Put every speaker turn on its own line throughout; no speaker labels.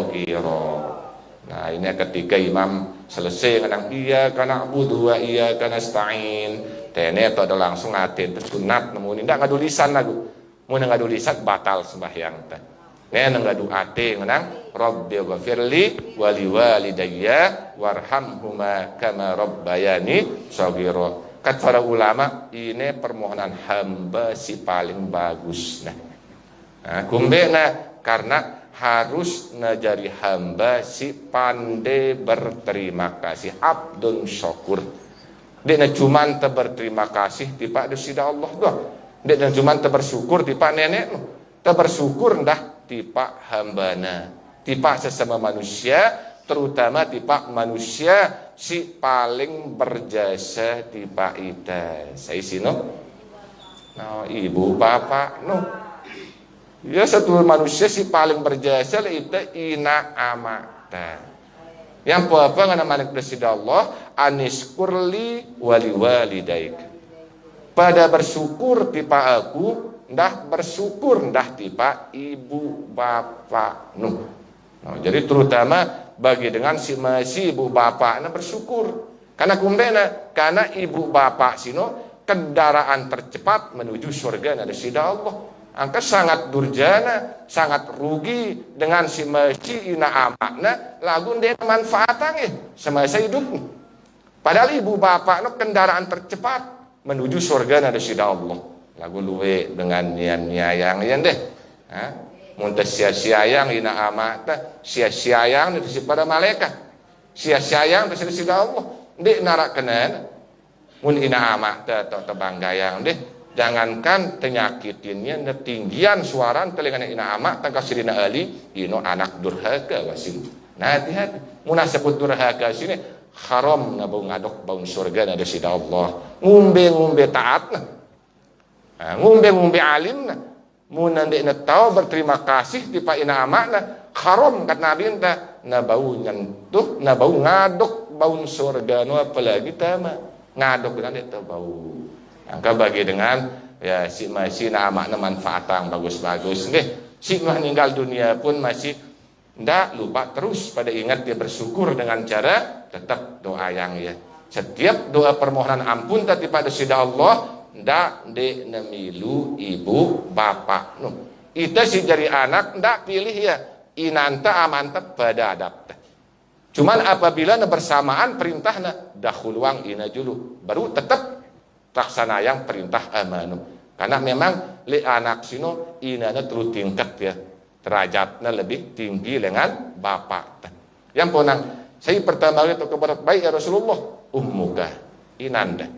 shaghira. Nah, ini ketika imam selesai ngadang iyyaka na'budu wa iyyaka nasta'in. Tene itu ada langsung ngatin sunat namun ndak ngadu lisan lagu. Mun ngadu lisan batal sembahyang teh. Nen ngadu ate ngadang rabbi ghafirli wa liwalidayya warhamhuma kama rabbayani shaghira. Kata para ulama ini permohonan hamba si paling bagus. Nah, kumbena karena harus najari hamba si pandai berterima kasih abdun syukur. Dia cuman berterima kasih di pak desida Allah doang. Dia cuman bersyukur di pak nenek, bersyukur ndah di pak hambana, di pak sesama manusia, terutama di pak manusia si paling berjasa di pak ita. Saya sino, no, ibu bapak no. Ya satu manusia si paling berjasa itu ina amata. Yang apa ngana malik presida Allah aniskurli wali walidaik. Pada bersyukur tipa aku, ndah bersyukur ndah tipa ibu bapak nu. Nah, jadi terutama bagi dengan si ibu bapak na bersyukur. Karena kumbena, karena ibu bapak sino kendaraan tercepat menuju surga ada sida Allah. Angka sangat durjana, sangat rugi dengan si masjid ina amakna lagu dia manfaatnya semasa hidup. Padahal ibu bapak no kendaraan tercepat menuju surga ada sida Allah. Lagu luwe dengan nian-niayang yan deh. Muntas sia-siayang ina amakna, sia-siayang itu pada malaikat. Sia-siayang itu sida Allah. Dek narak kenan. Mun ina amakna atau tebanggayang deh. Jangankan penyakitinnya tinggian suara telinga ina amak tangkasirina ali ino anak durhaka wasim. Nah hati-hati munah sebut durhaka sini haram na bau ngadok bau surga ada sida Allah. Ngumbe taat na. Ngumbe alim na. Mun ndek tahu berterima kasih di pak ina amak na haram kat nabi enta na bau nyentuh na bau ngadok bau surga no apalagi tama ngadok dengan itu bau. Angka bagi dengan ya si masih amakna manfaatan bagus-bagus nggih. Si meninggal dunia pun masih ndak lupa terus pada ingat dia bersyukur dengan cara tetap doa yang ya. Setiap doa permohonan ampun tadi pada sida Allah ndak de nemilu ibu bapak nu. Itu si dari anak ndak pilih ya inanta amanta pada adab. Cuman apabila bersamaan perintahna dahuluang ina julu baru tetap laksana yang perintah amanu. Karena memang li anak sino inana terus tingkat ya. Derajatnya lebih tinggi dengan bapak. Yang ponang, saya pertama kali kepada baik ya Rasulullah, ummuka inanda.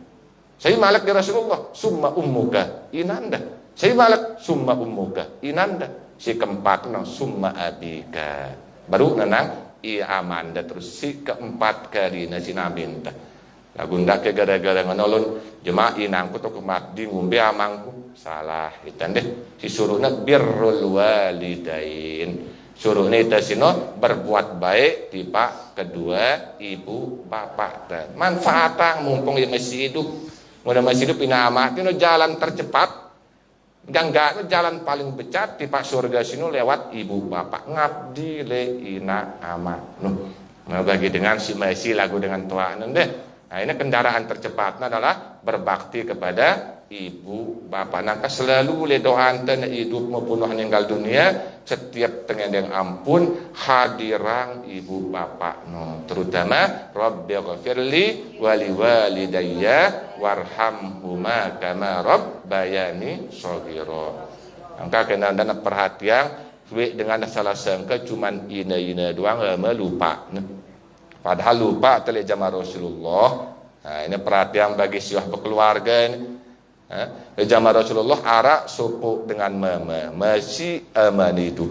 Saya malak ya Rasulullah, summa ummuka inanda. Saya malak summa ummuka inanda. Si keempat no summa abika. Baru nanang iya amanda terus si keempat kali nasi nabinta. Lagunda ke gara-gara nganolon jemaah inangku to kumat di ngumbe amangku salah itan deh si suruhna birrul walidain suruhna itu sino berbuat baik di pak kedua ibu bapak dan manfaatan mumpung masih hidup mudah masih hidup ina amat itu jalan tercepat gangga jalan paling becat di pak surga sino lewat ibu bapak ngabdi le ina amat nah bagi dengan si masih lagu dengan tuanan deh. Nah ini kendaraan tercepatnya adalah berbakti kepada ibu bapak. Nangka selalu le doan ten hidup maupun meninggal dunia setiap tengendeng ampun hadirang ibu bapak no. Terutama Rabbi ghafirli wali walidayya warhamhuma kama rabbayani shaghira. Angka kena dana perhatian dengan salah sangka cuman ina doang melupa. Padahal lupa telah jamaah Rasulullah. Nah, ini perhatian bagi siwah berkeluarga ini. Jamaah Rasulullah arak supu dengan mama masih aman itu.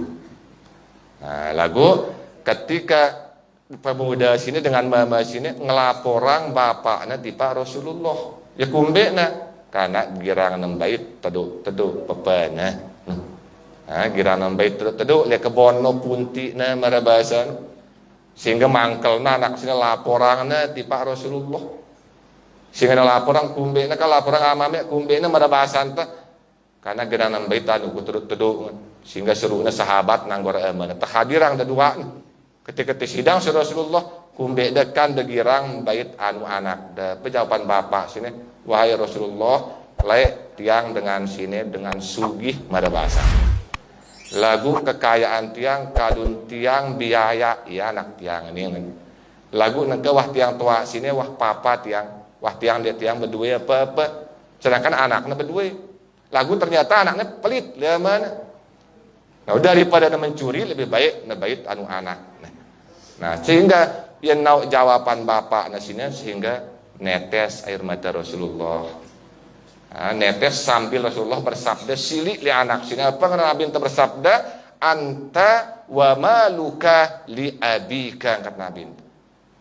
Nah, lagu ketika pemuda sini dengan mama sini ngelaporang bapaknya di Pak Rasulullah. Ya kumbe na karena girang nembait teduk pepana. Girang nembait teduk le kebono punti na marabasan. Sehingga mangkelna anak sini laporannya di Pak Rasulullah. Sehingga laporan kumbena kalau laporan amame kumbena mada bahasan ta karena geranam baitan ku teduk sehingga serunya sahabat nanggor amana tahadirang da dua Ketika sidang si Rasulullah kumbe dekan degirang bait anu anak da pejawaban bapak sini, wahai Rasulullah, le tiang dengan sini dengan sugih mada bahasa. Lagu kekayaan tiang kadun tiang biaya ya anak tiang ini. Lagu nengke wah tiang tua sini wah papa tiang, wah tiang dia tiang berdua apa. Sedangkan anaknya berdua. Lagu ternyata anaknya pelit, lihat mana? Nah, daripada mencuri lebih baik ngebait anu anak. Nah, sehingga yang nau jawaban bapak nasinya sehingga netes air mata Rasulullah. Nah, netes sambil Rasulullah bersabda silik li anak sini apa karena Nabi itu bersabda anta wa maluka li abika kata Nabi.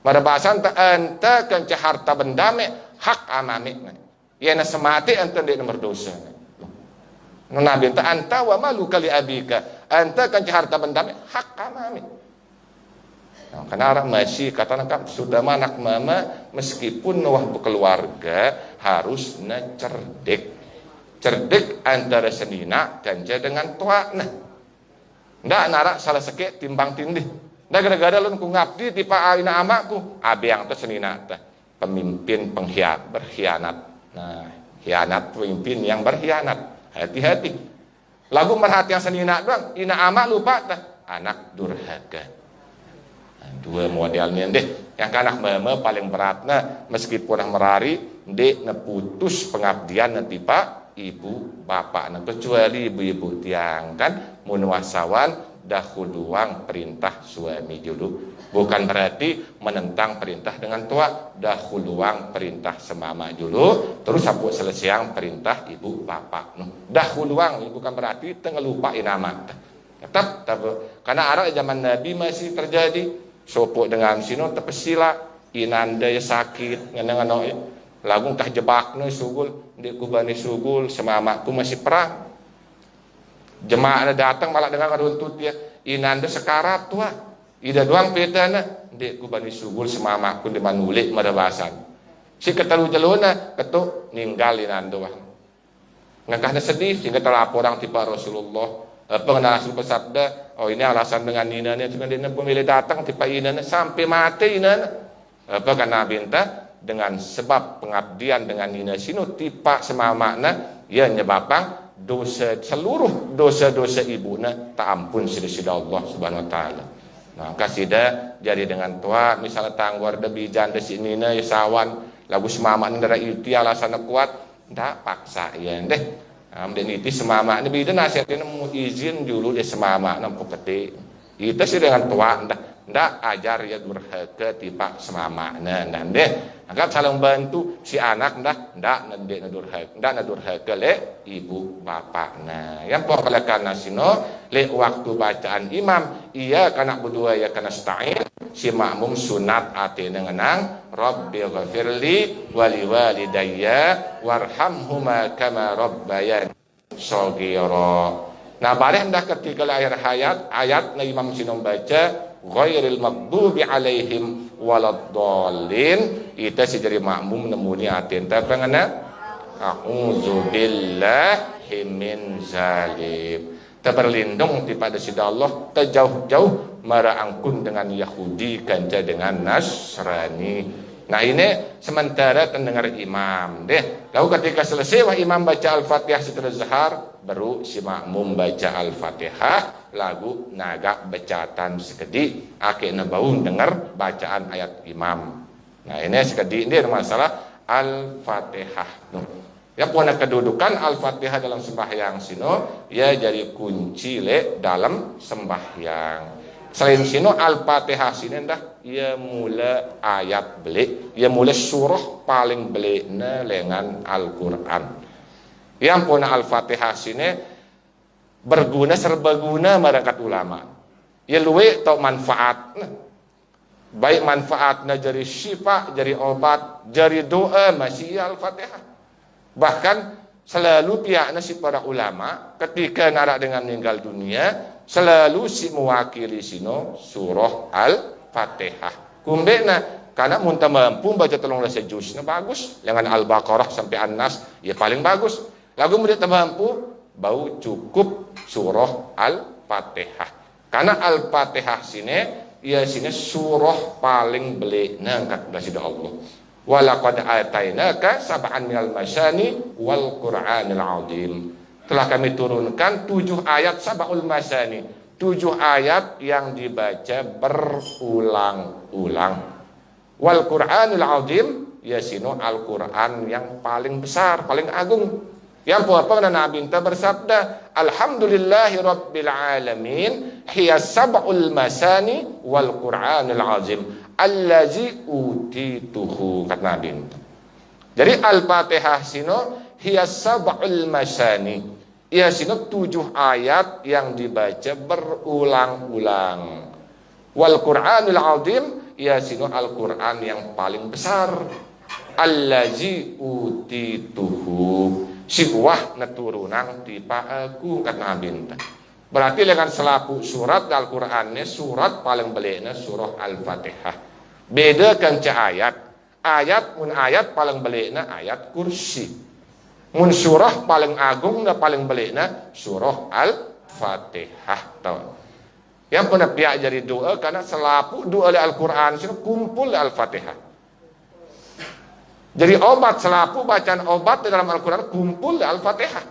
Pada bahasa anta kan harta bendame hak amamik. Ya na semati anta dia berdosa. Nabi itu anta wa maluka li abika anta kan harta bendame hak amamik. Nah, karena orang masih katakan sudah anak mama meskipun wah keluarga harus cerdik antara senina ganja dengan tua nah ndak narak salah sekit timbang tindih ndak gara-gara lu ku ngabdi ti pa aina amaku abi yang teh senina teh pemimpin berkhianat nah khianat pemimpin yang berkhianat hati-hati lagu merhati yang senina doang ina amak lupa teh anak durhaka. Dua modelnya deh yang kanak mama paling beratnya meskipun merari dek neputus pengabdian nanti pak ibu bapak nah kecuali ibu-ibu tiang kan munuasawan dahuluang perintah suami dulu bukan berarti menentang perintah dengan tua dahuluang perintah semama dulu terus sapu selesai perintah ibu bapak no dahuluang bukan berarti tengah lupain nama tetap karena arah zaman Nabi masih terjadi sopok dengan sino tepesila inanda ya sakit ngenang-ngenang lagu kah jebakna sugul di kubani sugul semamaku masih perang jemaah datang malah dengan runtut dia inanda sekarat tua ida doang pedana di kubani sugul semamaku di manulik madabasan si ketalu jaluna ketuk ninggal inanda wah ngakahna sedih sehingga terlapor orang tiba Rasulullah pengenal Rasul bersabda, oh ini alasan dengan inanya, cuma dia pemilih datang tipe inanya sampai mati inanya. Apa kan Nabi entah dengan sebab pengabdian dengan ina sinu tipe sama makna, ya nyebabkan dosa seluruh dosa-dosa ibuna tak ampun sida Allah Subhanahu Wa Taala. Nah kasida jadi dengan tua misalnya tanggor debi janda sinina ya sawan lagu semamak ndara itu alasan kuat, ndak paksa ya deh. Dan itu semama ini beda nasihatnya mau izin dulu dia semama nampu peti itu sih dengan tua ndak ajar ya durhaka tipak semama dan deh agak saling bantu si anak ndak durhaka le ibu bapak yang pokoknya karena sino le waktu bacaan imam iya kana berdua ya kana stain si makmum sunat ate ngenang Rabbi ghafirli wali walidayya warhamhuma kama rabbayani shaghira. Nah bareng dah ketika akhir ayat na imam sinom baca ghairil maghdubi alaihim waladdallin itu si jadi makmum nemuni ate enta pangana a'udzubillahi min zalim berlindung daripada sida Allah terjauh-jauh mara angkun dengan Yahudi ganja dengan Nasrani. Nah ini sementara terdengar imam deh. Lalu ketika selesai wah imam baca Al-Fatihah setelah zahar baru si makmum baca Al-Fatihah lagu naga bacaan sekedi akhirnya baun dengar bacaan ayat imam. Nah ini sekedi ini masalah Al-Fatihah. Ya punya kedudukan Al-Fatihah dalam sembahyang sino ya jadi kunci le dalam sembahyang. Selain sino Al-Fatihah sini dah ia mula ayat beli, ia mula surah paling beli dengan Al-Quran. Yang punya Al-Fatihah sini berguna serbaguna masyarakat ulama. Ia luwe tau manfaat. Baik manfaatnya jadi syifa, jadi obat, jadi doa masih Al-Fatihah. Bahkan selalu pihaknya si para ulama ketika narak dengan meninggal dunia selalu si mewakili sino surah Al-Fatihah. Kumbena karena muntah mampu baca 13 juz nah bagus. Jangan Al-Baqarah sampai An-Nas ya paling bagus. Lagu mudah mampu bau cukup surah Al-Fatihah. Karena Al-Fatihah sini ia sini surah paling belikna kat belasida Allah. Walaqad atainaka sab'an minal masani wal Qur'anil azim. Telah kami turunkan 7 ayat sab'ul masani, 7 ayat yang dibaca berulang-ulang. Wal Qur'anil azim, yasino Al-Quran yang paling besar, paling agung. Yang apa Nabi kita bersabda, Alhamdulillahi Rabbil Alamin, hiya sab'ul masani wal Qur'anil azim allazi utituhu, kata Nabi. Jadi Al-Fatihah sino hiya sab'ul masani, ia sino 7 ayat yang dibaca berulang-ulang. Wal Qur'anil azim, ia sino Al-Quran yang paling besar. Allazi utituhu, si wah naturunang tipa aku, kata Nabi. Berarti dengan selapu surat Al-Qurannya, surat paling belikna surah Al-Fatihah. Beda kan ayat. Ayat mun ayat paling belikna ayat kursi. Mun surah paling agung dan paling belikna surah Al-Fatihah. Tahu? Yang pernah pihak jadi doa karena selapu doa Al-Quran sini kumpul Al-Fatihah. Jadi obat selapu bacaan obat di dalam Al-Quran kumpul Al-Fatihah.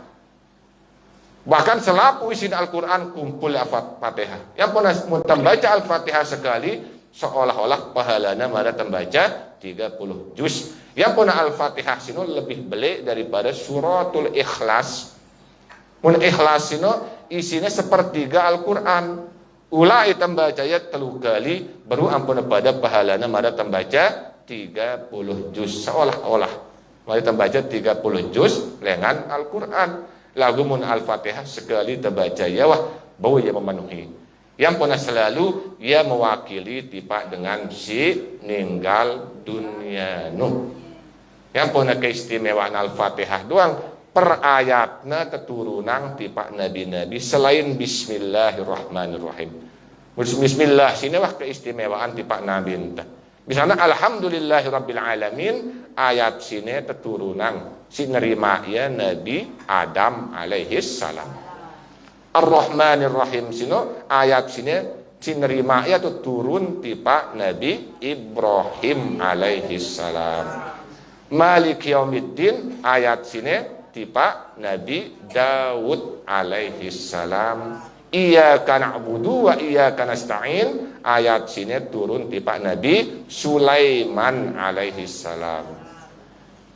Bahkan selapu isi Al-Quran kumpul Al-Fatihah. Yang pernah membaca Al-Fatihah sekali seolah-olah pahalanya mana membaca 30 juz. Yang pernah Al-Fatihah sino lebih belik daripada suratul Ikhlas. Mun Ikhlas sino isinya sepertiga Al-Quran. Ulai membaca ya 3 kali baru ampun pada pahalanya mana membaca 30 juz, seolah-olah mari membaca 30 juz dengan Al-Quran. Lagu mun Al-Fatihah sekali terbaca ya wah bau ya memenuhi. Yang pernah selalu ia mewakili tipa dengan si ninggal dunia nuh. Yang pernah keistimewaan Al-Fatihah doang per ayatna keturunan tipa nabi-nabi selain Bismillahirrahmanirrahim. Bismillah sini wah keistimewaan tipa nabi entah. Misalnya Alhamdulillahi Rabbil Alamin, ayat sini keturunan si nerima ya Nabi Adam alaihis salam. Ar-Rahmanir Rahim sino ayat sini si nerima ya tu turun tipa Nabi Ibrahim alaihis salam. Malik Yaumiddin ayat sini tipa Nabi Daud alaihis salam. Iyyaka na'budu wa iyyaka nasta'in ayat sini turun tipa Nabi Sulaiman alaihi salam.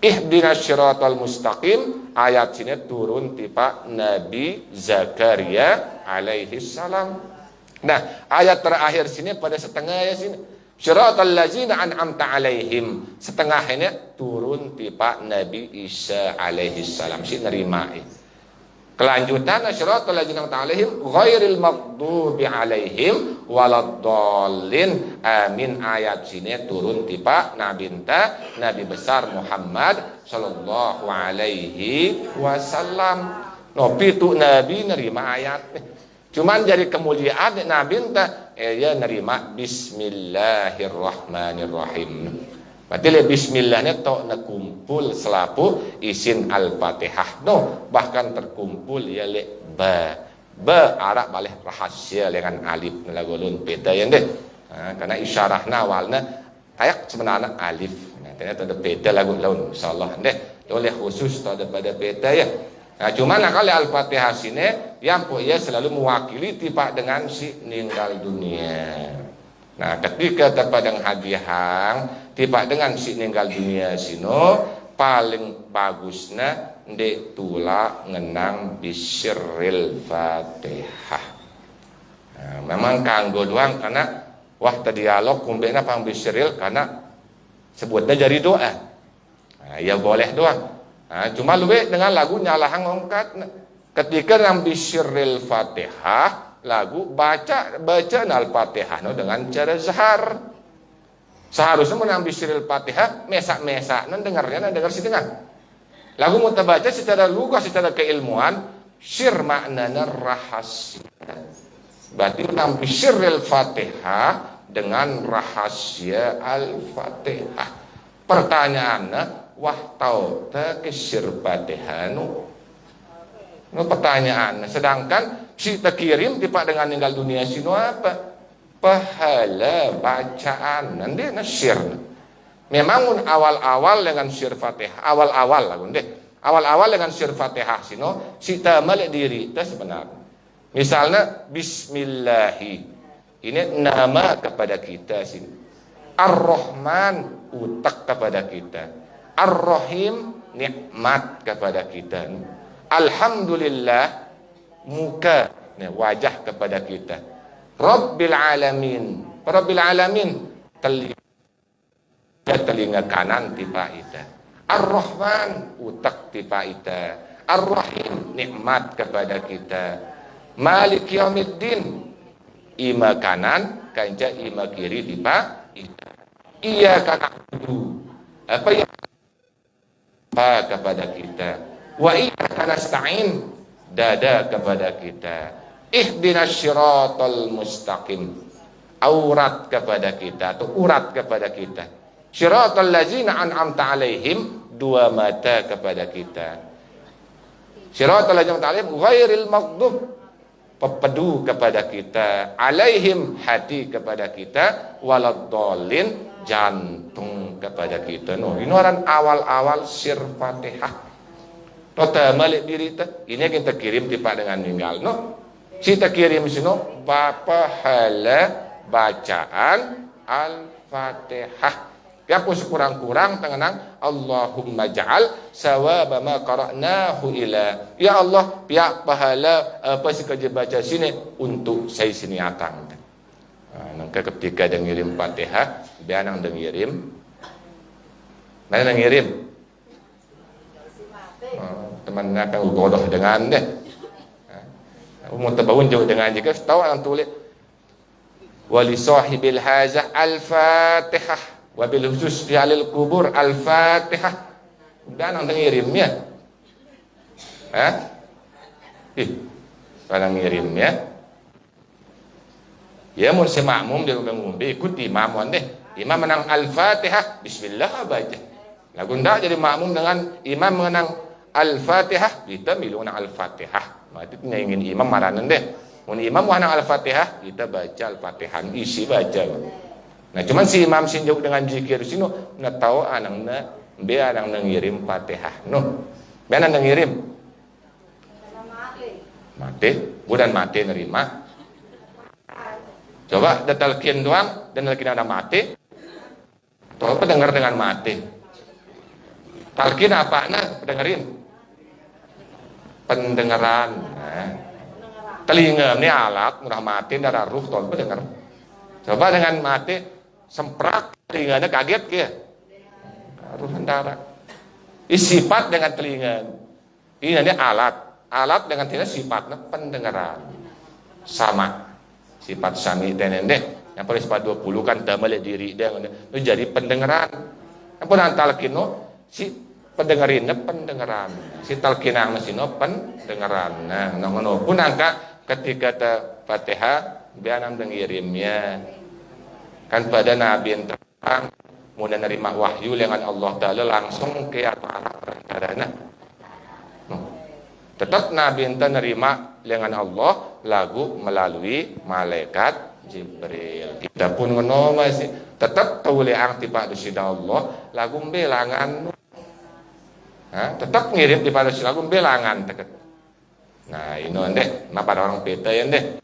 Ihdinas siratal mustaqim ayat sini turun tipa Nabi Zakaria alaihi salam. Nah, ayat terakhir sini pada setengah ya sini. Siratal ladzina an'amta alaihim. Setengah ini turun tipa Nabi Isa alaihi salam si nerima. Kelanjutan siratal ladzina an'amta alaihim ghairil maghdubi alaihim waladdallin. Amin ayat sini turun tipa Nabi besar Muhammad sallallahu alaihi wasallam. Nopi tu Nabi nerima ayat. Cuman jadi kemuliaan Nabi ya nerima Bismillahirrahmanirrahim. Berarti bismillahnya tok na kumpul selapu isin Al-Fatihah no, bahkan terkumpul ya le ba Arab balik rahasia dengan alif nalagolun peta yang deh. Karena isyarahna awalnya kayak sebenarnya alif. Nah, ternyata ada peta lagu laun insyaallah deh. Oleh khusus pada peta ya. Nah, cuman kalau Al-Fatihah sini yang ya selalu mewakili tiba dengan si meninggal dunia. Nah, ketika terpadang hadiah tiba dengan si meninggal dunia sino paling bagusnya ndek tula ngenang bisiril Fatihah. Nah, memang kanggo doang karena wah dialog kumbena pang bisiril karena sebutnya jadi doa. Nah, ya boleh doang. Nah, cuma lebih dengan lagu nyalahang ngongkat ketika nang bisiril Fatihah lagu baca Al-Fatihah no, dengan cara zahar. Seharusnya menambil siril Fatihah mesak-mesak dengarnya dengar si dengar. Lagu mau terbaca secara lugas secara keilmuan sir maknanya rahasia. Berarti menambil siril Fatihah dengan rahasia Al-Fatihah. Pertanyaannya wah tahu tak sir Fatihah no pertanyaan. Sedangkan si terkirim tiba dengan meninggal dunia sino apa? pahala bacaan nanti nasyir. Memang awal-awal dengan syir Fatihah, awal-awal lah deh. Awal-awal dengan syir Fatihah sino sita malik diri itu sebenarnya. Misalnya bismillahi. Ini nama kepada kita sini. Ar-Rahman utak kepada kita. Ar-Rahim nikmat kepada kita. Alhamdulillah muka wajah kepada kita. Rabbil alamin. Rabbil alamin telinga kanan tipa ita. Ar-Rahman utak tipa ita. Ar-Rahim nikmat kepada kita. Malik yaumiddin ima kanan kanca ima kiri tipa ita. Iyyaka na'budu apa yang kepada kita. Wa iyyaka nasta'in dada kepada kita. Ihdinas syiratal mustaqim aurat kepada kita atau urat kepada kita. Syiratal ladzina an'amta alaihim dua mata kepada kita. Syiratal ladzina an'amta alaihim ghairil maghdub pepedu kepada kita. Alaihim hati kepada kita. Waladdallin jantung kepada kita. No, ini orang awal-awal syir Fatihah. Tota malik diri kita. Ini yang kita kirim tiba dengan tinggal. No, kita kirim sino bapa hala bacaan Al-Fatihah. Ya pun sekurang-kurang tengenang Allahumma ja'al sawaba ma qara'nahu ila. Ya Allah, pihak pahala apa sih kerja baca sini untuk saya sini atang. Nangka ketika dia ngirim Fatihah, biar nang dia ngirim. Mana nang ngirim? Teman akan godoh dengan deh. Mau terbawun jauh dengan jika tahu orang tulis wali sahibil hazah al-Fatihah. Wabil khusus di alil kubur Al-Fatihah. Udah nang ngirimnya. Kalau ngirimnya. Ya mun semakmum dia ngombe ikut imam deh. Imam menang Al-Fatihah, bismillah baca. Lagu ndak jadi makmum dengan imam menang Al-Fatihah, kita milu nang Al-Fatihah. Mati ingin imam maranan deh. Mun imam menang Al-Fatihah, kita baca Al-Fatihah, isi baca. Nah, cuman si imam sinjuk dengan zikir sino na tahu anangna be anang ngirim Fatihah. No. Be anang ngirim. Mati, bukan mati nerima. Coba detalkin doang dan lagi ada mati. Coba dengar dengan mati. Talkin apa nah dengerin? Pendengaran. Nah. Telinga ini alat murah mati darah ruh coba dengar. Coba dengan mati semprak telinganya kaget ke ruh darah. Sifat dengan telinga. Ini alat dengan telinga sifatnya pendengaran. Sama. Sifat sami tenende yang paling sifat 20 kan damal diri dia itu jadi pendengaran. Yang pun talkino si pendengarinnya pendengaran. Si talkinang sino pendengaran. Nah, ngono pun angka ketika ta Fatihah bianam dengirimnya kan pada nabi yang terang mau menerima wahyu dengan Allah Ta'ala langsung ke atas tetap nabi yang terima dengan Allah lagu melalui malaikat Jibril. Kita pun ngono masih tetap tahu leang tiba dusida Allah lagu belangan. Tetap ngirim tiba dusida lagu belangan teket. Nah, ini ndek, napa orang peta ya ndek.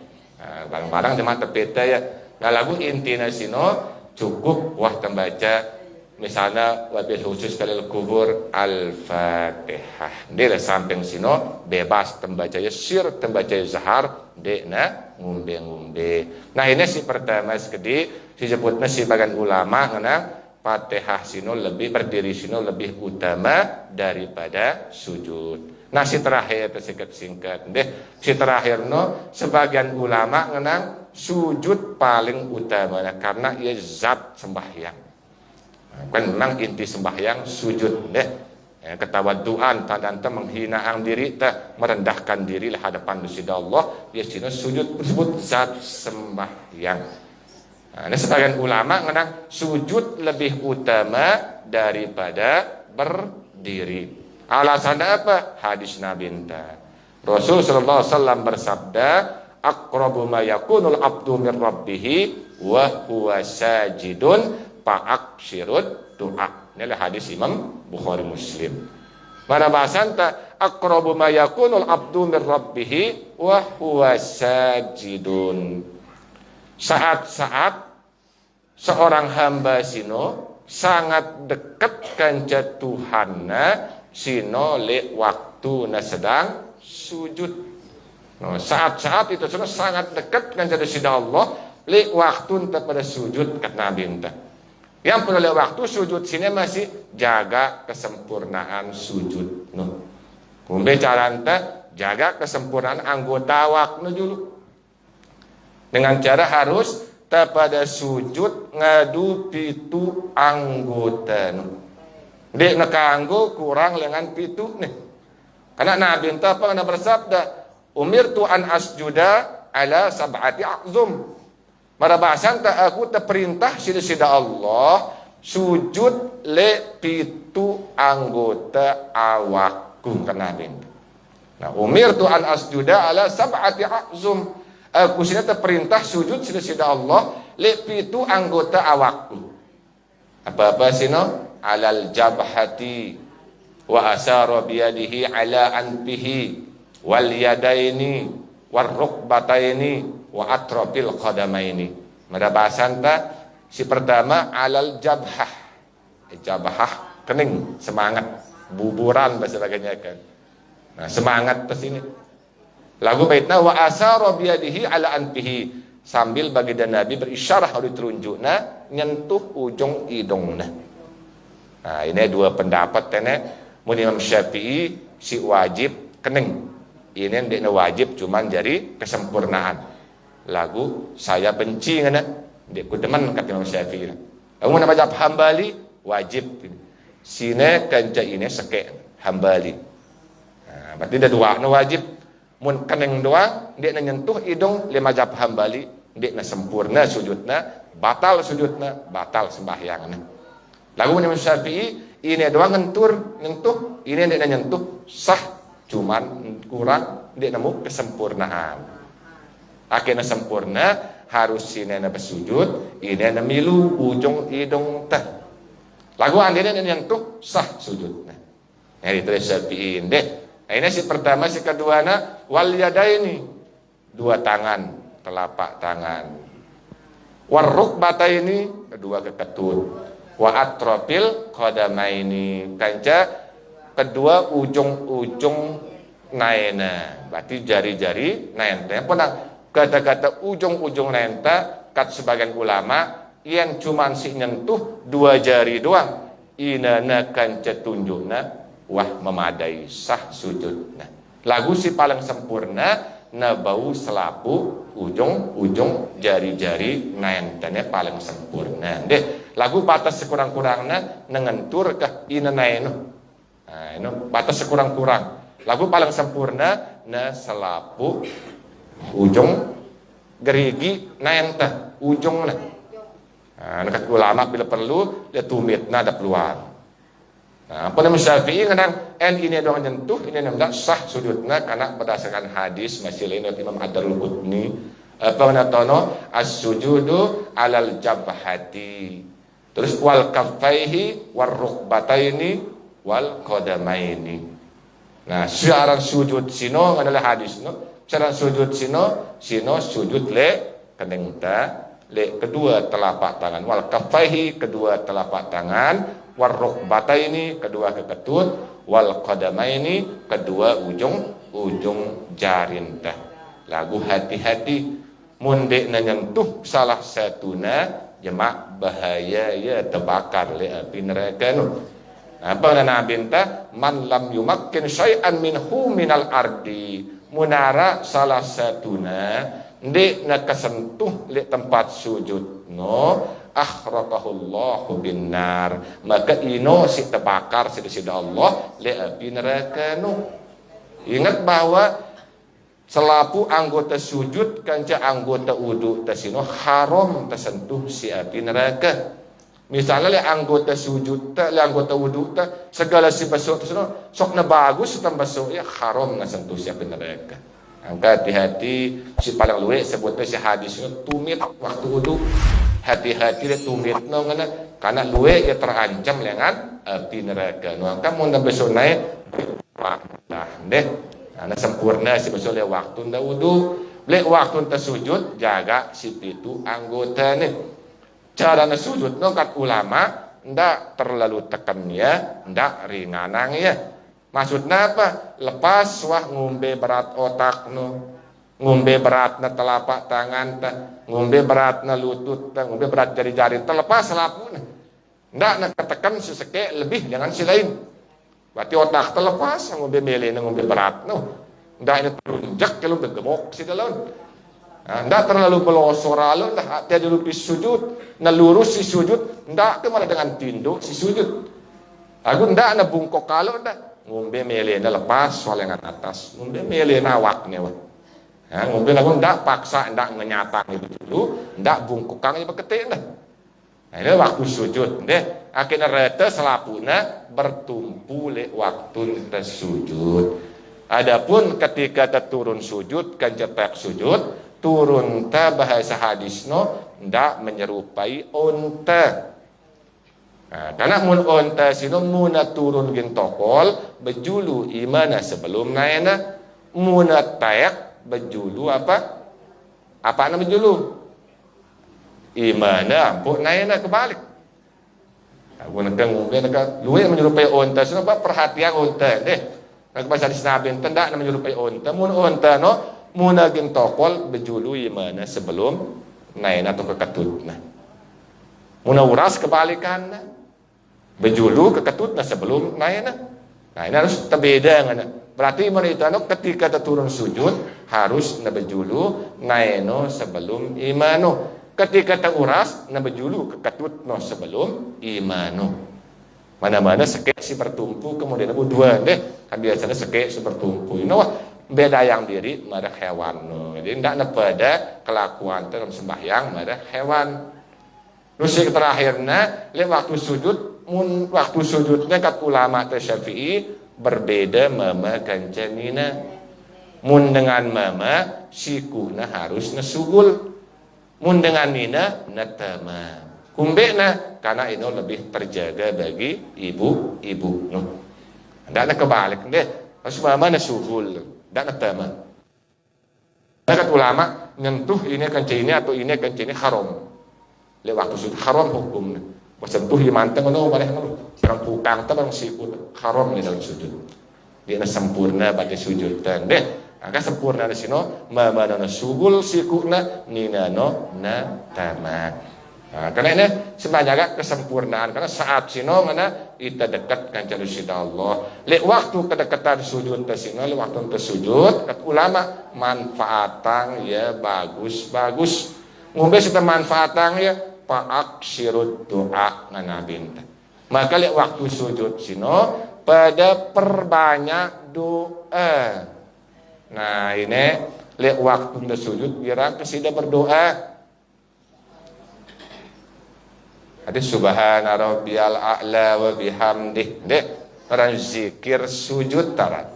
Barang-barang cuma terpeta ya. Nah, lagu intina sino cukup wah tembaca misalnya wabil khusus kalil kubur Al-Fatihah. Dia samping sino bebas tembaca ya sir tembaca zahar dekna ngumbe-ngumbe. Nah, ini si pertama sekedi disebutnya si bagian ulama ngenang Fatihah sino lebih berdiri sino lebih utama daripada sujud. Nah, si terakhir singkat deh. Si terakhir no sebagian ulama ngenang sujud paling utama karena ia zat sembahyang. Kan memang inti sembahyang sujud deh. Ketawaduan tanda menghinaan diri merendahkan diri lah hadapan dusida Allah. Ya sini sujud tersebut zat sembahyang. Nah, ini sebagian ulama ngenang sujud lebih utama daripada berdiri. Alasannya apa? Hadis Nabi Rasul sallallahu alaihi wasallam bersabda, aqrabu ma yakunul abdu min rabbih wa huwa sajidun fa'aksirud doa. Ini adalah hadis Imam Bukhari Muslim. Mana bahasan ta aqrabu ma yakunul abdu min rabbih wa huwa sajidun. Saat-saat seorang hamba sino sangat dekat kanca Tuhanna sino le waktu na sedang sujud. No, saat-saat itu sudah sangat dekat kanca sida Allah le waktu pada sujud kat Nabi entah. Yang perlu le waktu sujud sini masih jaga kesempurnaan sujud. No. Kumbe cara enta jaga kesempurnaan anggota waktu dulu. Dengan cara harus pada sujud ngadu pitu anggota. Dek nak kanggo kurang dengan pitu nih. Karena Nabi entah apa kena bersabda, umirtu an asjuda ala sab'ati a'zum. Pada bahasan tak aku terperintah sida Allah sujud le pitu anggota awakku kena Nabi. Nah, umirtu an asjuda ala sab'ati a'zum. Aku sini terperintah sujud sida Allah le pitu anggota awakku. Apa-apa sino? Alal jabhati wa asara biyadihi ala anfihi wal yadaini war rukbataini wa atrafil qadamaini. Mada bahasan ta si pertama alal jabhah. Jabhah kening, semangat, buburan bahasa laganya kan. Nah, semangat ke sini. Lagu baitna wa asara biyadihi ala anfihi, sambil baginda Nabi berisyarah oleh telunjukna nyentuh ujung hidungna. Nah, ini dua pendapat tene mun Imam Syafi'i si wajib kening. Ini ndekna wajib cuman jadi kesempurnaan. Lagu saya benci ngana ndek ku demen kata Imam Syafi'i. Lagu mazhab Hambali wajib. Sine kanca ini seke Hambali. Nah, berarti ada dua nu wajib. Mun kening doang ndekna nyentuh hidung le mazhab Hambali ndekna sempurna sujudna, batal sujudna, batal sembahyangna. Lagu Imam Syafi'i ini doang nyentuh, ini ndekna nyentuh sah cuman kurang ndek nemu kesempurnaan. Akhirnya sempurna harus sinena bersujud, ini namilu ujung hidung teh. Lagu andene nyentuh sah sujudna. Nah, itu Syafi'i ndek. Nah, ini si pertama, si kedua na wal yadaini, dua tangan, telapak tangan. Warruk bata ini kedua keketut. Wa atrofil qadamaini, kanca kedua ujung-ujung naena, berarti jari-jari naenta. Pernah kata-kata ujung-ujung naenta kat sebagian ulama yang cuman si nyentuh dua jari doang. Inana kanca tunjukna wah memadai sah sujudna. Lagu si paling sempurna na bau selapu ujung-ujung jari-jari naentanya paling sempurna. Deh, lagu batas sekurang-kurangnya nengentur ke ina naeno. Nah, ini batas sekurang-kurang. Lagu paling sempurna na selapu ujung gerigi naenta ujungna. Nah, dekat ulama bila perlu dia tumitna ada peluang. Nah, pada Syafi'i kadang ini doang nyentuh, ini namanya sah sujudna karena berdasarkan hadis masih lain dari Imam Ad-Darul Qutni apa natono as-sujudu alal jabhati. Terus wal kaffaihi war rukbataini wal qadamaini. Nah, secara sujud sino adalah hadis no. Secara sujud sino sujud le kenengta le kedua telapak tangan, wal kaffaihi kedua telapak tangan, war rukbataini kedua keketut, wal qadamaini kedua ujung jarinta. Lagu hati-hati mun dek nyentuh salah satuna jemak bahaya ya terbakar le api neraka nu. Apa Nabi entah man lam yumakkin syai'an minhu minal ardi, munara salah satuna ndek na kesentuh le tempat sujud no akhraqahullahu binnar, maka ino si terbakar sida Allah le api neraka nu. Ingat bahwa selapu anggota sujud kanca anggota wudu tasino haram tersentuh si api neraka. Misalnya le anggota sujud ta, le anggota wudu ta, segala si basuh tasino sok na bagus tambah basuh ya haram na sentuh si api neraka. Angka hati-hati si paling luwe sebutnya si hadisnya tumit waktu wudu. Hati-hati dia tumit no karena luwe ya terancam dengan api neraka. No angka mun besonai nah deh. Karena sempurna si besok le waktu nda wudu, le waktu nda sujud jaga si pitu anggota nih. Cara sujud no kat ulama ndak terlalu tekannya, ndak ringanang ya. Maksudnya apa? Lepas wah ngombe berat otak no, ngombe berat na telapak tangan ta, ngombe berat na lutut ta, ngombe berat jari-jari terlepas lapu na. Ndak nak ketekan seseke lebih jangan si lain. Berarti otak terlepas ngombe mele na ngombe berat no. Ndak ini terunjak kalau bergemuk si dalam. Ndak terlalu pelosor alun dah hati dulu di sujud, na lurus si sujud, ndak ke malah dengan tinduk si sujud. Aku ndak na bungkok kalau ndak. Ngombe mele na lepas soalengan atas, ngombe mele na awaknya wah. Ngombe lagu ndak paksa ndak ngenyatang itu dulu, ndak bungkukang ieu beketik dah. Nah, ini waktu sujud deh, akhirnya rete selapuna bertumpu le waktu tersujud. Adapun ketika terturun sujud kan cetak sujud, turun ta bahasa hadisno ndak menyerupai onta. Nah, karena mun onta sino muna turun gin tokol bejulu imana sebelum naena muna tayak bejulu apa nama bejulu imana ampun naena kebalik. Aku nak mungkin nak luwe menyerupai onta sino apa perhatian onta deh. Nak bahasa di nabi tendak menyerupai onta mun onta no muna gin tokol bejulu imana sebelum naena atau kekatutna. Muna uras kebalikan bejulu kekatutna sebelum naena. Nah ini harus terbeda ngana. Berarti menitano ketika turun sujud harus na bejulu naeno sebelum imano. Ketika teruras na bejulu kekatutno sebelum imano. Mana-mana sekek si bertumpu kemudian abu dua deh. Kan biasanya sekek si bertumpu. You know, beda yang diri marah hewan. Jadi tidak pada kelakuan dalam sembahyang marah hewan. Terus yang terakhirnya, waktu sujud, waktu sujudnya kat ulama Syafi'i berbeda mama kancanina. Mun dengan mama sikuhna harus nasugul. Mun dengan nina natama. Kumbena karena ini lebih terjaga bagi ibu-ibu. Tidak kebalik deh. Harus mama nasugul, tidak natama. Kat ulama nyentuh ini kancina atau ini kancina haram. Waktu sujud haram hukumnya. Sentuh di manteng no boleh no. Orang pukang tu orang sikut haram di dalam sujud. Dia na sempurna pada sujud dan deh. Angka sempurna di sini mama na sugul sikutna nina no na tamat. Nah, karena ini sebenarnya kesempurnaan karena saat sino mana kita dekat kan sida Allah. Le waktu kedekatan sujud sino le waktu tersujud kat ulama manfaatan ya bagus. Ngombe kita manfaatan ya Pak sirut doa nganabinta. Maka lihat waktu sujud sino pada perbanyak doa. Nah ini lihat waktu sujud biar kesida berdoa. Ada subhana rabbiyal a'la wa bihamdih. Dek, orang zikir sujud tarat.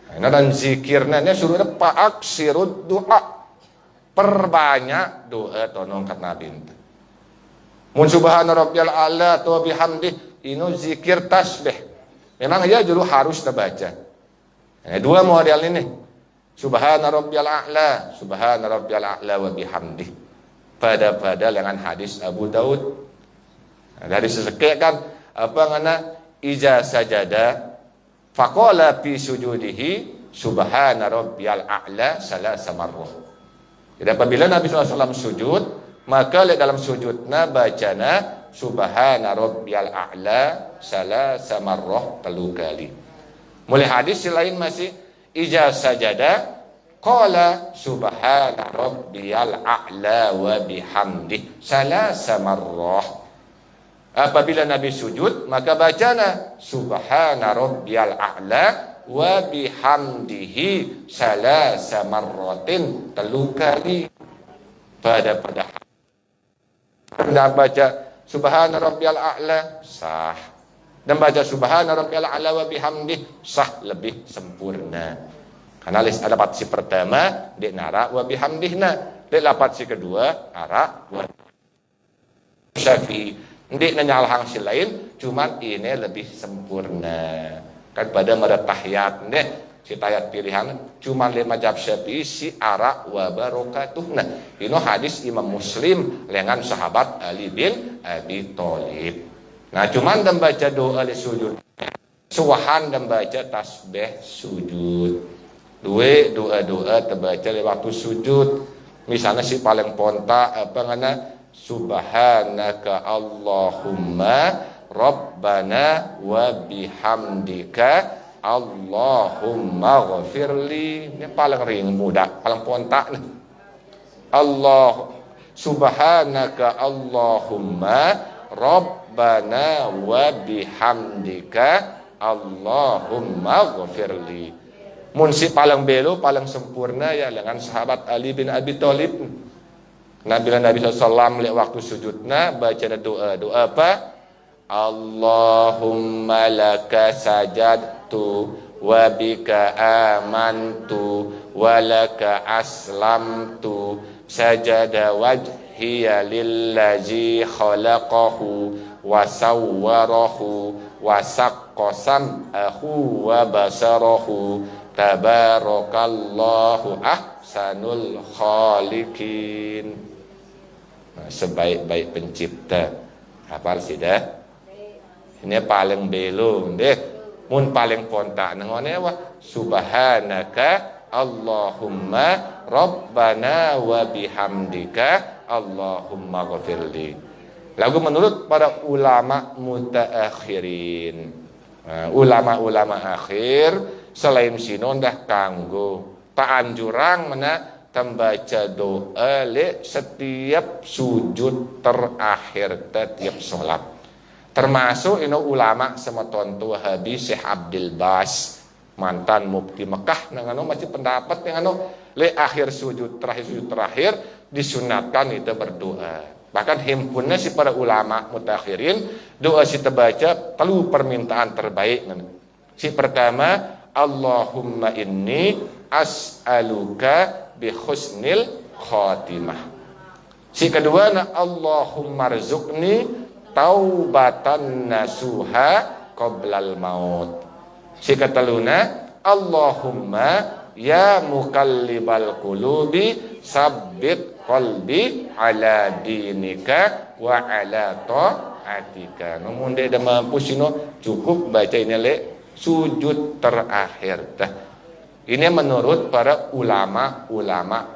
Nah, orang zikirnya ini suruh Pak sirut doa. Perbanyak doa tonong kat nabi. Mun subhana rabbiyal a'la wa bihamdih ino zikir tasbih. Memang ya dulu harus terbaca. Nah, dua model ini. Subhana rabbiyal a'la, subhana rabbiyal a'la wa bihamdih. Pada dengan hadis Abu Daud. Nah, dari sesekek kan apa ngana iza sajada faqala fi sujudihi subhana rabbiyal a'la salasa marrah. Jadi apabila Nabi SAW sujud, maka dalam sujudna bacana subhana rabbiyal a'la salasa marrah 3 kali. Mulai hadis lain masih ija sajada qala subhana rabbiyal a'la wa bihamdih salasa marrah. Apabila Nabi sujud, maka bacana subhana rabbiyal a'la wa bihamdihi salasa marratin 3 kali. Pada baca subhana rabbiyal a'la sah, dan baca subhana rabbiyal a'la wa bihamdihi sah lebih sempurna. Karena list ada lapat si pertama di nara wa bihamdihna, di lapat si kedua ara wa Syafi'i. Ndik nanyalhang si lain, cuman ini lebih sempurna. Kan pada meretahiyat deh si tayat pilihan cuman lima mazhab Syafi'i si ara wa barakatuhna. Ini hadis Imam Muslim dengan sahabat Ali bin Abi Thalib. Nah, cuman dan baca doa di sujud. Suwahan dan baca tasbih sujud. Doa terbaca di waktu sujud. Misalnya si paling ponta apa ngana subhanaka Allahumma Rabbana wa bihamdika Allahumma ghafirli. Ini paling ring mudah, paling pontak nih. Allah subhanaka Allahumma Rabbana wa bihamdika Allahumma ghafirli. Mun si paling belo paling sempurna ya dengan sahabat Ali bin Abi Thalib. Nabi SAW lihat waktu sujudna baca doa apa? Allahumma laka sajadtu wa bika amantu wa laka aslamtu sajada wajhiya lillazi khalaqahu wa sawwarahu wa saqqasam ahu wa basarahu tabarakallahu ahsanul khaliqin. Sebaik-baik pencipta. Hafal sudah? Ini paling belum deh. Mun paling pontak nengone wa subhanaka Allahumma Rabbana wa bihamdika Allahumma ghafirli. Lagu menurut para ulama mutaakhirin. Ulama-ulama akhir selain sinon dah kanggo taanjurang mana tembaca doa le setiap sujud terakhir setiap sholat. Termasuk ini ulama semeton Wahabi Syekh Abdul Bas mantan mufti Mekah nangano masih pendapat nangano le akhir sujud terakhir disunatkan itu berdoa. Bahkan himpunnya si para ulama mutakhirin doa si terbaca telu permintaan terbaik. Si pertama Allahumma inni as'aluka bi husnil khatimah. Si kedua Allahumma rzuqni taubatan nasuha qoblal maut. Si keteluna Allahumma ya mukallibal qulubi sabbit qalbi ala dinika wa ala ta'atika. Namun dia dah mampu sino cukup baca ini le sujud terakhir dah. Ini menurut para ulama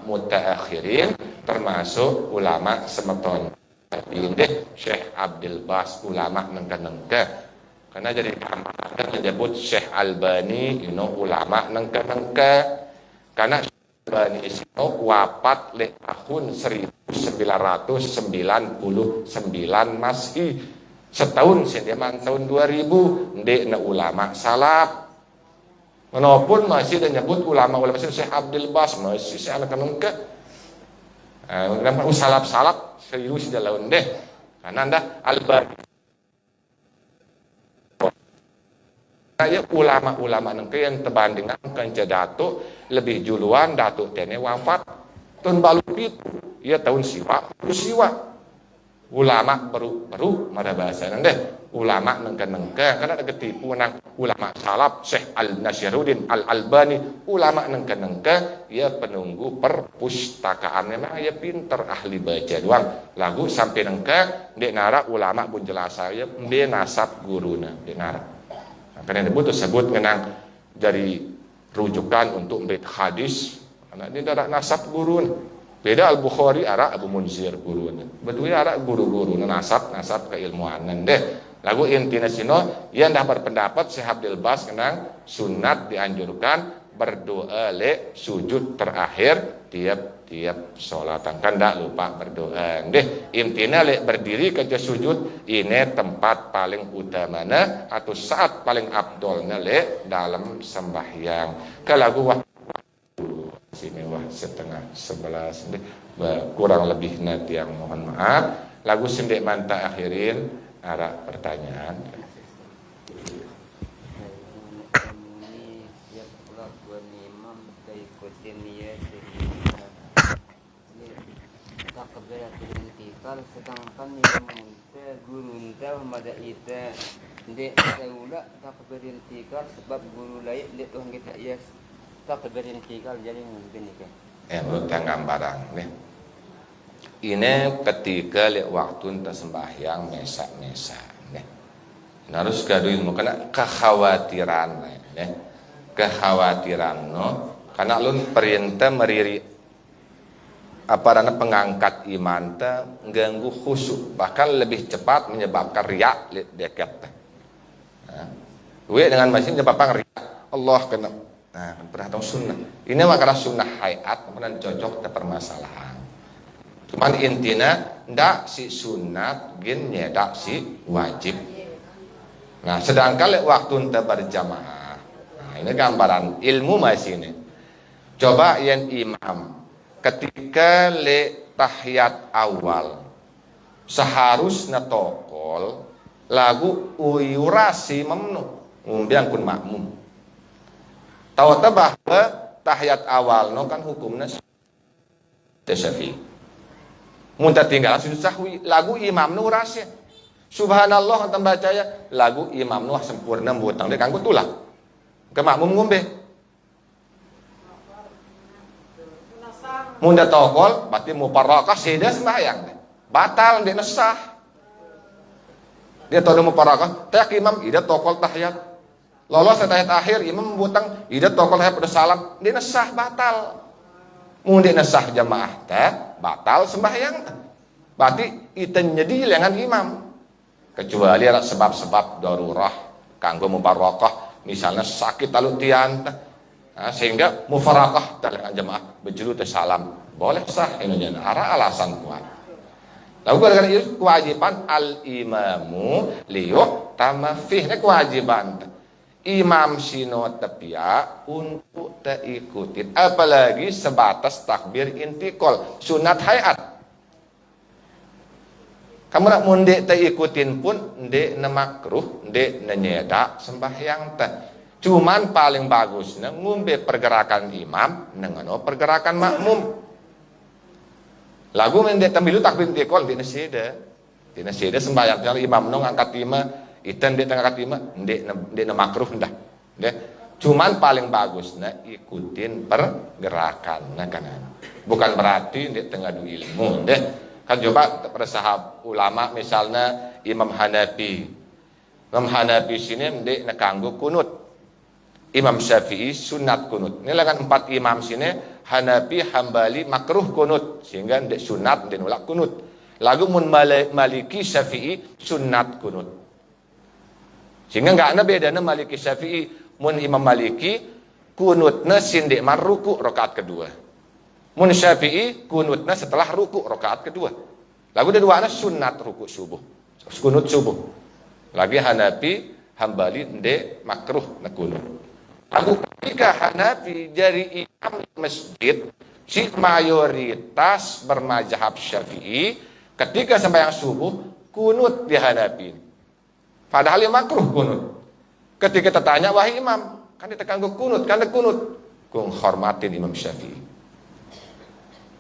mutaakhirin termasuk ulama semeton. Ini Syekh Abdul Bas ulama nengka-nengka. Karena jadi kamar menyebut Syekh Albani ini ulama nengka-nengka. Karena Syekh Albani itu wafat le tahun 1999 Masehi. Setahun sediaman tahun 2000 ndek na ulama salaf. Walaupun masih ada nyebut ulama-ulama Syekh Abdul Bas masih saya nengka. Kenapa salaf serius di dalam deh karena anda Albani kayak ulama-ulama nengke yang terbandingkan kanca datuk lebih juluan datuk tene wafat tahun balu itu ya tahun siwa ulama baru mada bahasa deh ulama nengke karena ada ketipu nang ulama salaf Syekh Al-Nasiruddin Al-Albani ulama nengke ya penunggu perpustakaan memang ya pinter ahli baca doang lagu sampai nengke dek nara ulama pun jelas saya dia nasab guruna dek nara karena disebut tersebut menang dari rujukan untuk bait hadis karena dia ada nasab guruna beda Al-Bukhari ara Abu Munzir guruna betul ara guru-guru nasab keilmuanan deh. Lagu intinya sino yang dah berpendapat Syekh Abdul Bas kenang sunat dianjurkan berdoa le sujud terakhir tiap sholat. Kan tak lupa berdoa. Deh intinya le berdiri kerja sujud ini tempat paling utamanya atau saat paling abdolnya le dalam sembahyang. Ke lagu sini setengah 11 deh kurang lebih nanti yang mohon maaf. Lagu sendek manta akhirin. Ada pertanyaan.
Ini dia pula buat imam ikutin niat ini takbiratul intikal, sedangkan yang munta guru munta mada ita ndek taula takbir intikal sebab guru lain ndek Tuhan kita ya takbir intikal jadi mungkin kan
menurut gambaran nih. Ini ketika lek waktu enta sembahyang mesa nih. Harus gaduh ilmu karena kekhawatiran nih. Kekhawatiran no karena lun perintah meriri apa pengangkat iman ta ganggu khusyuk, bahkan lebih cepat menyebabkan riak dekat. Nah, dengan masih menyebabkan riak. Allah kena. Nah, pernah tahu sunnah. Ini makna sunnah hayat, kemudian cocok ke permasalahan. Cuman intinya ndak si sunat gin nyedak si wajib. Nah, sedangkan waktu enta berjamaah. Nah, ini gambaran ilmu masih ini. Coba yang imam ketika le tahiyat awal seharusnya tokol lagu uyurasi memnu umbiang kun makmum. Tahu bahwa tahiyat awal no kan hukumnya Syafi'i. Muntah tinggal sujud sahwi lagu imam nu urasi. Subhanallah anta baca ya lagu imam nu sempurna butang de kanggo tulang. Ke makmum ngombe. Munda tokol berarti muparakah seda sembahyang batal dia nesah dia tahu muparakah tak imam ida tokol tahiyat lolos tahiyat akhir imam membutang ida tokol tahiyat pada salam dia nesah batal munda nesah jamaah teh batal sembahyang berarti itu jadi lengan imam kecuali ada sebab-sebab darurah kanggo muparakah misalnya sakit talutian nah, sehingga mufarakah dalam jamaah berjulu salam boleh sah ini arah alasan kuat. Lalu dengan itu kewajiban al imamu liyo tamafih ini kewajiban imam sino tepia untuk ikutin apalagi sebatas takbir intikal sunat hayat. Kamu nak mundek ikutin pun ndek na makruh ndek na nyeda sembahyang teh. Cuman paling bagus ngumbe pergerakan imam dengan pergerakan makmum. Lagu mendek tambilu takbir intikal di nasida sembahyang kalau imam nong angkat lima, itan ndek angkat lima, ndek na makruh dah. Cuman paling bagus ikutin pergerakan kanan. Bukan berarti ndek tengah du ilmu kan coba pada sahab ulama misalnya Imam Hanafi sini ndek na kanggo kunut. Imam Syafi'i sunat kunut. Ini kan 4 imam sini Hanafi, Hambali makruh kunut sehingga ndek sunat ndek nolak kunut. Lagu mun Maliki Syafi'i sunat kunut. Sehingga enggak ada bedanya Maliki Syafi'i. Mun Imam Maliki kunutna sindek maruku rakaat kedua. Mun Syafi'i kunutna setelah ruku rakaat kedua. Lagu dua-duanya sunat ruku subuh. Kunut subuh. Lagi Hanafi, Hambali ndek makruh na kunut. Lagu ketika Hanafi jadi imam masjid, si mayoritas bermazhab Syafi'i ketika sembahyang subuh kunut di Hanafi. Padahal yang makruh kunut. Ketika tertanya wahai imam, kan ditekan kunut, kan kunut. Kung hormatin Imam Syafi'i.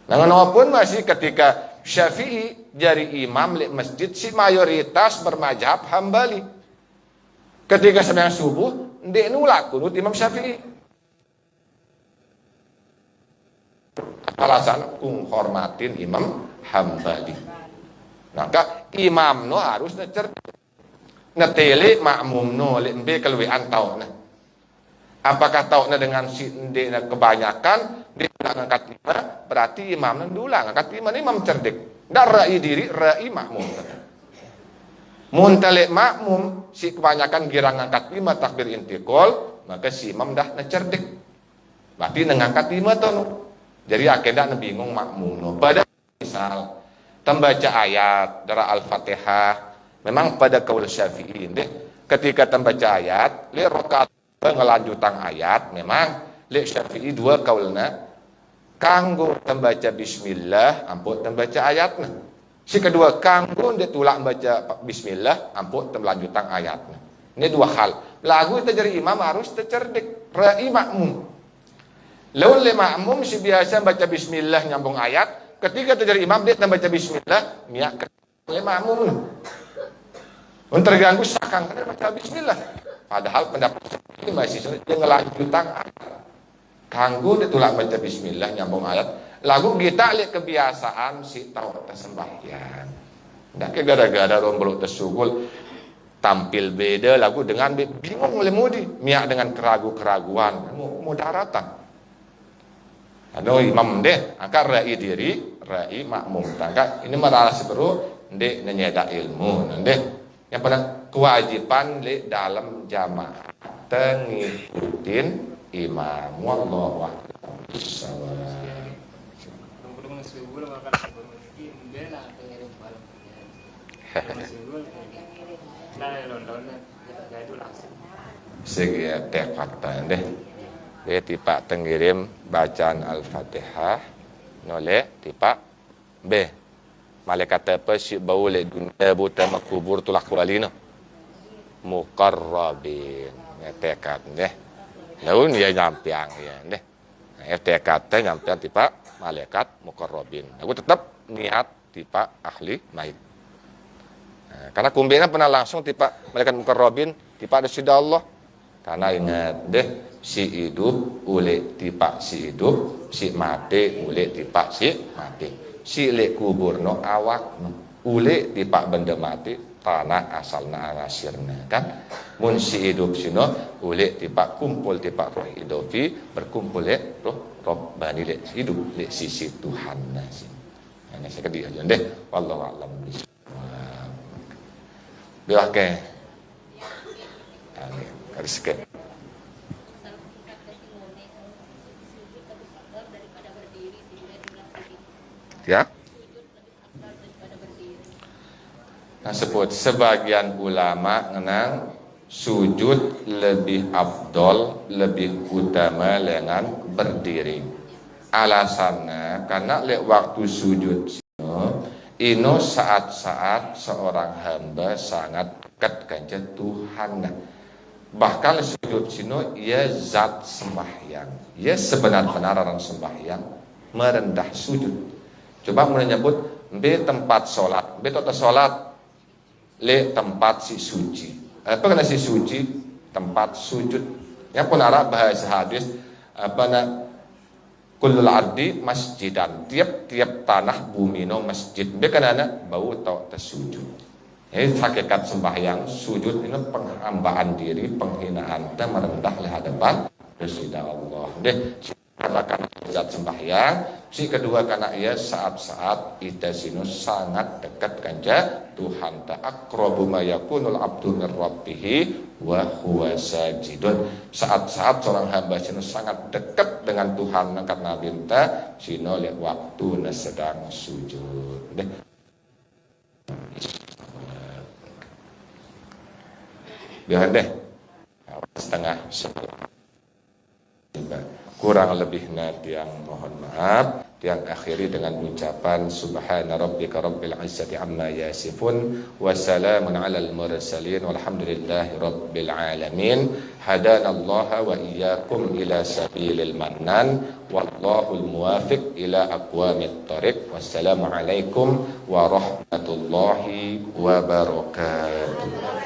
Nah, walaupun masih ketika Syafi'i jadi imam di masjid, si mayoritas bermazhab Hambali. Ketika sembahyang subuh ndek nulak kunut Imam Syafi'i. Alasan kung hormatin Imam Hambali. Maka imam no harus cerdik. Netele makmum no lembe keluwean tauna. Apakah tauna dengan si ndek kebanyakan dia ngangkat lima berarti imam ndulang ngangkat lima imam cerdik. Ndak rai diri rai makmum. Muntale makmum si kebanyakan girang ngangkat lima takbir intikal maka si imam dah cerdik. Berarti ngangkat lima tuh. Jadi akhirnya bingung makmum no. Pada misal tembaca ayat dari Al-Fatihah memang pada kaul Syafi'i deh ketika tembaca ayat li rakaat ngelanjutan ayat memang li Syafi'i dua kaulna kanggo tembaca bismillah ampun tembaca ayatna. Si kedua kanggo dia tulak baca bismillah ampun lanjutan ayatnya. Ini dua hal. Lagu itu jadi imam harus tercerdik, rai makmum. Lawan le makmum si biasa baca bismillah nyambung ayat, ketika terjadi imam dia baca bismillah, miak le makmum. Terganggu sakang karena baca bismillah. Padahal pendapat ini masih dia ngelanjutan ganggu dia tulak baca bismillah nyambung ayat. Lagu kita lihat kebiasaan si tahu sembahyang. Ndak ke gara-gara romblo tersugul tampil beda lagu dengan bingung oleh mudi, miak dengan keraguan mudaratan. Anu imam deh, angkat rai diri, rai makmum. Tangka ini merasa seberu, dek nyeda ilmu, deh. Yang pada kewajiban le dalam jamaah tengikutin imam. Wallahu a'lam bishawab. Segi tek fakta deh. Dia tipak tengirim bacaan Al-Fatihah noleh tipak B. Malaikat apa si bau le dunia buta makubur tulak wali no. Muqarrabin. Ya tekad deh. Laun ya nyampiang ya deh. Ya tekad teh nyampiang tipak malaikat muqarrabin. Aku tetap niat tipak ahli maid. Nah, karena kumbina pernah langsung tipak malaikat muqarrabin tipak ada sida Allah. Karena ingat deh, si hidup ule tipak si hidup, si mati ule tipak si mati. Si le kubur no awak no, ule tipak benda mati tanah asalna arasirna kan. Mun si hidup sino ule tipak kumpul tipak roh idofi berkumpul le roh robbani le hidup le sisi Tuhan nasi. Ini saya kedi aja deh. Wallahu a'lam bishawab. Biar ke. Harus sikit. Ya. Nah, sebut sebagian ulama ngenang sujud lebih afdol, lebih utama dengan berdiri. Alasannya karena lek waktu sujud ino saat-saat seorang hamba sangat dekat dengan Tuhan. Bahkan sujud sino ia zat sembahyang. Ia sebenar-benar orang sembahyang merendah sujud. Coba menyebut B tempat sholat, B tempat sholat, le tempat si suci. Apa kena si suci? Tempat sujud. Yang pun Arab bahasa hadis apa nak kullul ardi masjidan. Tiap-tiap tanah bumi no masjid. B kena bau tau tersujud. Jadi hakikat sembahyang sujud ini penghambaan diri, penghinaan dan merendah di hadapan Rasulullah Allah. Deh, katakan zat sembahyang. Si kedua karena ia saat-saat ita sinu sangat dekat kanja Tuhan ta aqrabu ma yakunul abdu min rabbih wa huwa sajidun. Saat-saat seorang hamba sinu sangat dekat dengan Tuhan karena binta sinu lihat waktu sedang sujud. Deh. Biar deh setengah kurang lebihnya tiang mohon maaf, tiang akhiri dengan ucapan subhana rabbika rabbil izzati amma yasifun wa salamun alal mursalin walhamdulillahi rabbil alamin. Hadanallaha wa iyyakum ila sabilil mannan wallahul muwafiq ila aqwamit thariq. Wassalamu alaikum warahmatullahi wabarakatuh.